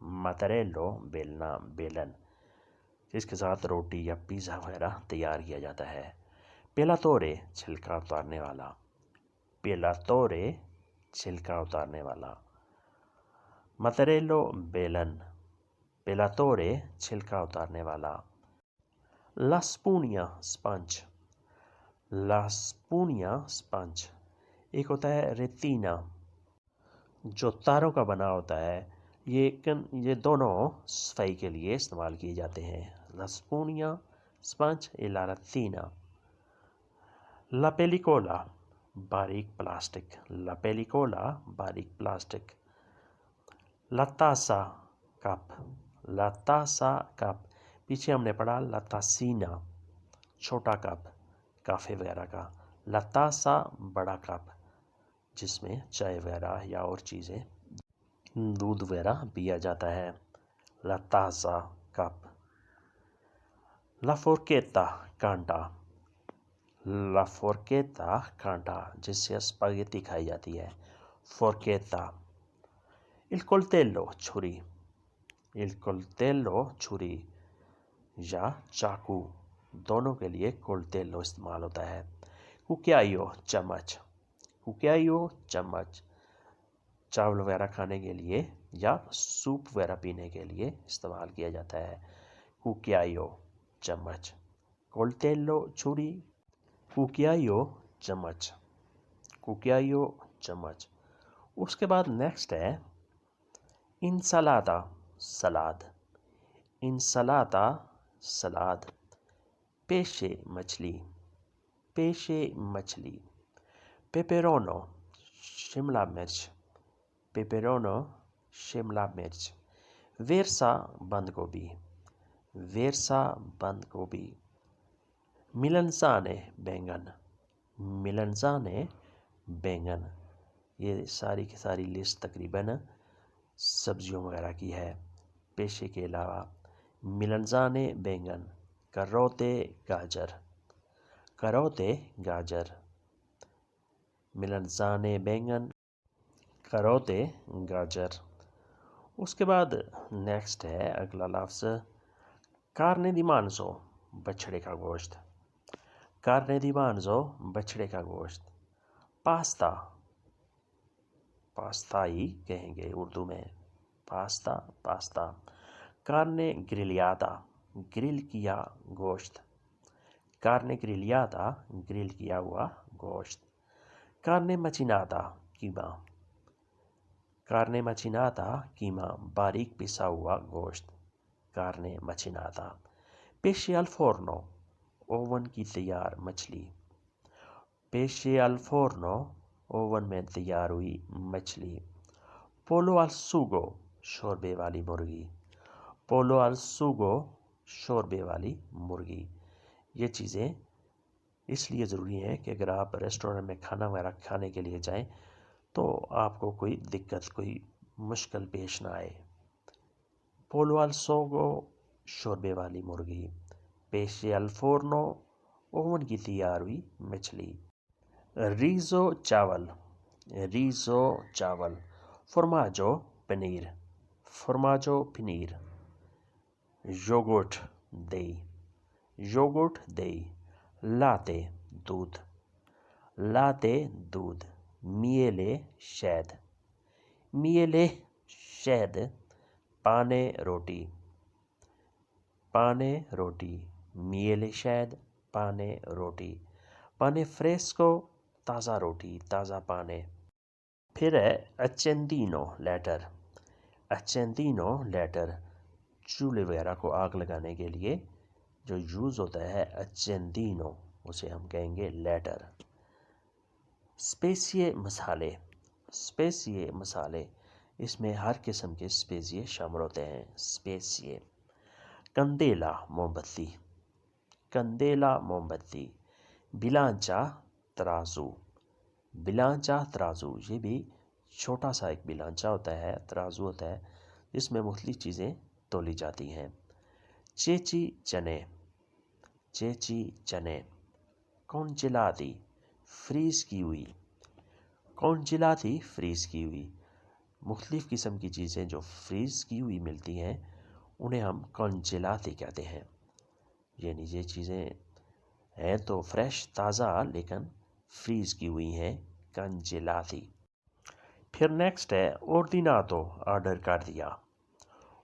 متریلو بیلنا بیلن جس کے ساتھ روٹی یا پیزا وغیرہ تیار کیا جاتا ہے. پیلاتورے چھلکا اتارنے والا. پیلاتورے چھلکا اتارنے والا. متریلو بیلن. پیلاتورے چھلکا اتارنے والا. لاسپونیا اسپنج. لاسپونیا اسپنج ایک ہوتا ہے ریتینا جو تاروں کا بنا ہوتا ہے. یہ دونوں صفائی کے لیے استعمال کیے جاتے ہیں. لاسپونیا اسپنج لا ریتینا. لا پیلیکولا باریک پلاسٹک. لا پیلیکولا باریک پلاسٹک. لا تاسا کپ. لا تاسا کپ پیچھے ہم نے پڑھا لا تاسینا چھوٹا کپ کافی وغیرہ کا. لا تاسا بڑا کپ جس میں چائے وغیرہ یا اور چیزیں دودھ وغیرہ پیا جاتا ہے. لا تاسا کپ. لا فورکیتا کانٹا. لا فورکیتا کانٹا جس سے اسپاگیتی کھائی جاتی ہے. فورکیتا. il coltello چھری. il coltello چھری یا چاقو دونوں کے لیے کولتیلو استعمال ہوتا ہے. کوکیایو چمچ. کوکیایو چمچ چاول وغیرہ کھانے کے لیے یا سوپ وغیرہ پینے کے لیے استعمال کیا جاتا ہے. کوکیایو چمچ. کولتیلو چھری. کوکیایو چمچ. کوکیایو چمچ. اس کے بعد نیکسٹ ہے انسالادا سلاد. انسالادا سلاد. پیشے مچھلی. پیشے مچھلی. پیپرونو شملہ مرچ. پیپرونو شملہ مرچ. ویرسا بند گوبھی. ویرسا بند گوبھی. ملنزانے بینگن. ملنزانے بینگن. یہ ساری کی ساری لسٹ تقریباً سبزیوں وغیرہ کی ہے. پیشے کے علاوہ ملنزانے بینگن. کروتے گاجر. کروتے گاجر. ملنزانے بینگن. کروتے گاجر. اس کے بعد نیکسٹ ہے اگلا لفظ کارنے دی مانزو بچھڑے کا گوشت. کارنے دی مانزو بچھڑے کا گوشت. پاستا. پاستا ہی کہیں گے اردو میں. Pasta pasta. کارنے گریلیادا گرل کیا گوشت. کارنے گریلیادا گرل کیا ہوا گوشت. کارنے مچینادا قیمہ. کارنے مچینادا قیمہ باریک پسا ہوا گوشت. کارنے مچینادا. پیشے الفورنو اوون کی تیار مچھلی. پیشے الفورنو اوون میں تیار ہوئی مچھلی. پولو al sugo شوربے والی مرغی. پولو al sugo شوربے والی مرغی. یہ چیزیں اس لیے ضروری ہیں کہ اگر آپ ریسٹورنٹ میں کھانا وغیرہ کھانے کے لیے جائیں تو آپ کو کوئی دقت کوئی مشکل پیش نہ آئے. پولو al sugo شوربے والی مرغی. پیشے الفورنو اوون کی تیار ہوئی مچھلی. ریزو چاول. ریزو چاول. فورماجو پنیر. فورماجو پنیر. یوگرٹ دہی. یوگرٹ دہی. لاتے دودھ. لاتے دودھ. میلے شہد. میلے شہد. پانے روٹی. پانے روٹی. میلے شہد. پانے روٹی. پانے فریسکو تازہ روٹی تازہ پانے. پھر ہے اچندینو لیٹر. اچندینو لیٹر چولہے وغیرہ کو آگ لگانے کے لیے جو یوز ہوتا ہے اچندینو اسے ہم کہیں گے لیٹر. اسپیسیے مسالے. اسپیسیے مسالے اس میں ہر قسم کے اسپیسیے شامل ہوتے ہیں. اسپیسیے. کندیلا موم بتی. کندیلا موم بتی. بلانچا ترازو. بلانچا ترازو یہ بھی چھوٹا سا ایک بلانچا ہوتا ہے ترازو ہوتا ہے جس میں مختلف چیزیں تولی جاتی ہیں. چیچی چنے. چیچی چنے. کونجلاتی فریز کی ہوئی. کونجلاتی فریز کی ہوئی. مختلف قسم کی چیزیں جو فریز کی ہوئی ملتی ہیں انہیں ہم کنجیلاتی کہتے ہیں، یعنی یہ چیزیں ہیں تو فریش تازہ لیکن فریز کی ہوئی ہیں، کنجیلاتی۔ پھر نیکسٹ ہے اوردیناتو، آرڈر کر دیا۔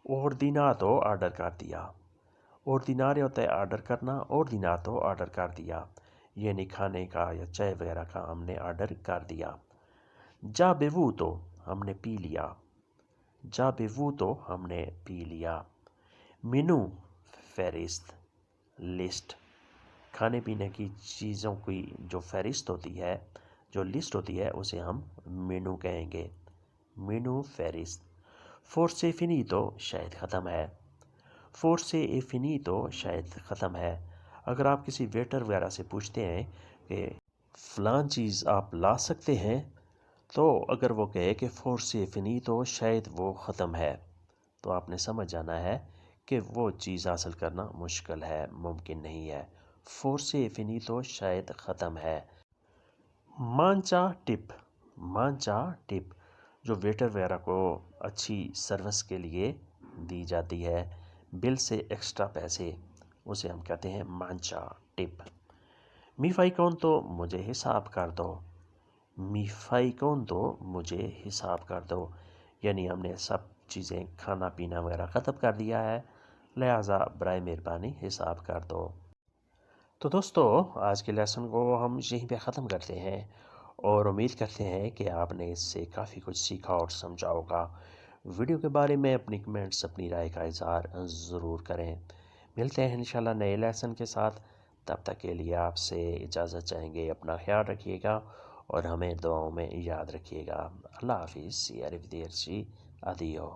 اوردیناتو آرڈر کر دیا، اوردینارے ہوتا ہے آرڈر کرنا، اوردیناتو آرڈر کر دیا، یعنی کھانے کا یا چائے وغیرہ کا ہم نے آرڈر کر دیا۔ جا بیووتو، ہم نے پی لیا، جا بیووتو ہم نے پی لیا۔ مینو، فہرست، لسٹ، کھانے پینے کی چیزوں کی جو فہرست ہوتی ہے، جو لسٹ ہوتی ہے اسے ہم مینو کہیں گے، مینو فہرست۔ فورسے فینیتو شاید ختم ہے، فورسے اے فینیتو شاید ختم ہے۔ اگر آپ کسی ویٹر وغیرہ سے پوچھتے ہیں کہ فلان چیز آپ لا سکتے ہیں، تو اگر وہ کہے کہ فورسے فینیتو شاید وہ ختم ہے، تو آپ نے سمجھ جانا ہے کہ وہ چیز حاصل کرنا مشکل ہے، ممکن نہیں ہے۔ فورسے فینیتو شاید ختم ہے۔ مانچا ٹپ، مانچا ٹپ جو ویٹر وغیرہ کو اچھی سروس کے لیے دی جاتی ہے، بل سے ایکسٹرا پیسے، اسے ہم کہتے ہیں مانچا ٹپ۔ میفائی کون تو مجھے حساب کر دو، میفائی کون تو مجھے حساب کر دو، یعنی ہم نے سب چیزیں کھانا پینا وغیرہ ختم کر دیا ہے، لہٰذا برائے مہربانی حساب کر دو۔ تو دوستو آج کے لیسن کو ہم یہیں پہ ختم کرتے ہیں، اور امید کرتے ہیں کہ آپ نے اس سے کافی کچھ سیکھا اور سمجھا ہوگا۔ ویڈیو کے بارے میں اپنی کمنٹس، اپنی رائے کا اظہار ضرور کریں۔ ملتے ہیں انشاءاللہ نئے لیسن کے ساتھ، تب تک کے لیے آپ سے اجازت چاہیں گے۔ اپنا خیال رکھیے گا اور ہمیں دعاؤں میں یاد رکھیے گا۔ اللہ حافظ، سی عرف دیر سی ادیو۔